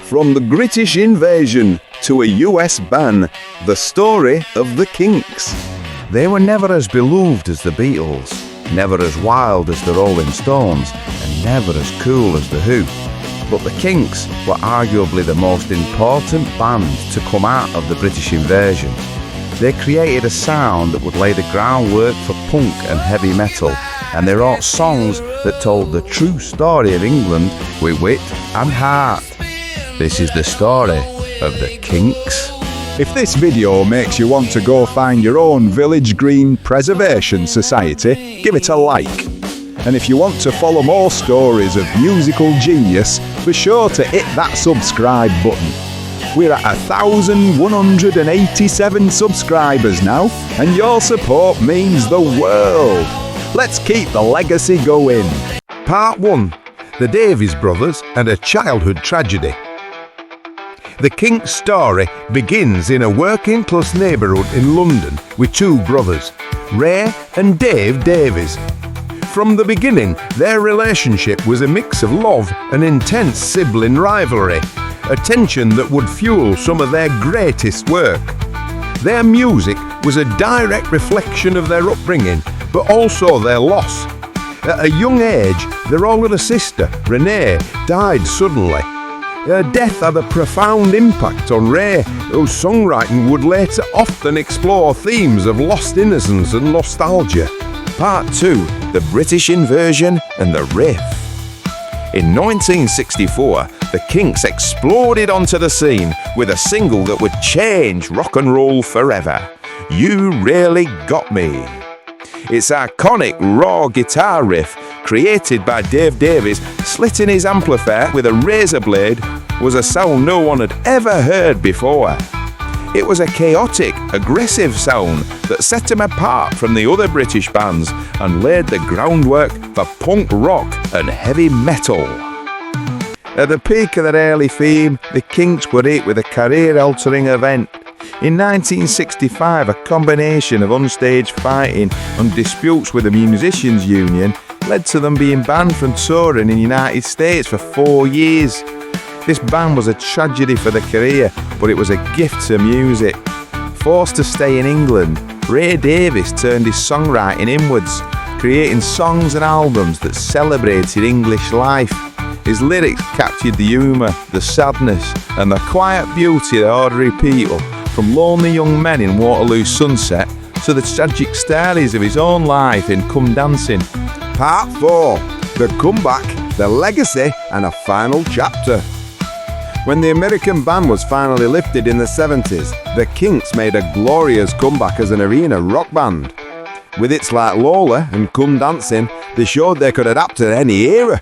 From the British invasion to a US ban, the story of the Kinks. They were never as beloved as the Beatles, never as wild as the Rolling Stones, and never as cool as the Who. But the Kinks were arguably the most important band to come out of the British invasion. They created a sound that would lay the groundwork for punk and heavy metal, and they wrote songs that told the true story of England with wit and heart. This is the story of the Kinks. If this video makes you want to go find your own Village Green Preservation Society, give it a like. And if you want to follow more stories of musical genius, be sure to hit that subscribe button. We're at 1,187 subscribers now, and your support means the world. Let's keep the legacy going. Part 1. The Davies brothers and a childhood tragedy. The Kinks story begins in a working-class neighbourhood in London with two brothers, Ray and Dave Davies. From the beginning, their relationship was a mix of love and intense sibling rivalry, a tension that would fuel some of their greatest work. Their music was a direct reflection of their upbringing, but also their loss. At a young age, their older sister, Renee, died suddenly. Her death had a profound impact on Ray, whose songwriting would later often explore themes of lost innocence and nostalgia. Part 2. The British invasion and the riff. In 1964, the Kinks exploded onto the scene with a single that would change rock and roll forever, You Really Got Me. Its iconic raw guitar riff, created by Dave Davies slitting his amplifier with a razor blade, was a sound no one had ever heard before. It was a chaotic, aggressive sound that set him apart from the other British bands and laid the groundwork for punk rock and heavy metal. At the peak of their early fame, the Kinks were hit with a career-altering event. In 1965, a combination of onstage fighting and disputes with the Musicians' Union led to them being banned from touring in the United States for 4 years. This ban was a tragedy for their career, but it was a gift to music. Forced to stay in England, Ray Davies turned his songwriting inwards, creating songs and albums that celebrated English life. His lyrics captured the humour, the sadness, and the quiet beauty of ordinary people, from lonely young men in Waterloo Sunset to the tragic stories of his own life in Come Dancing. Part 4. The Comeback, the Legacy, and a Final Chapter. When the American ban was finally lifted in the 70s, the Kinks made a glorious comeback as an arena rock band. With hits like Lola and Come Dancing, they showed they could adapt to any era.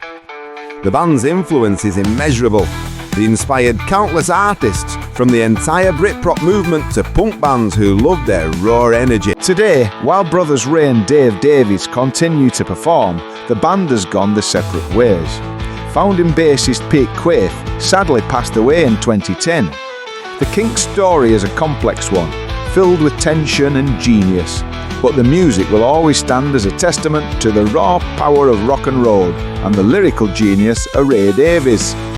The band's influence is immeasurable. They inspired countless artists, from the entire Britpop movement to punk bands who loved their raw energy. Today, while brothers Ray and Dave Davies continue to perform, the band has gone their separate ways. Founding bassist Pete Quaife sadly passed away in 2010. The Kinks' story is a complex one, filled with tension and genius, but the music will always stand as a testament to the raw power of rock and roll and the lyrical genius of Ray Davies.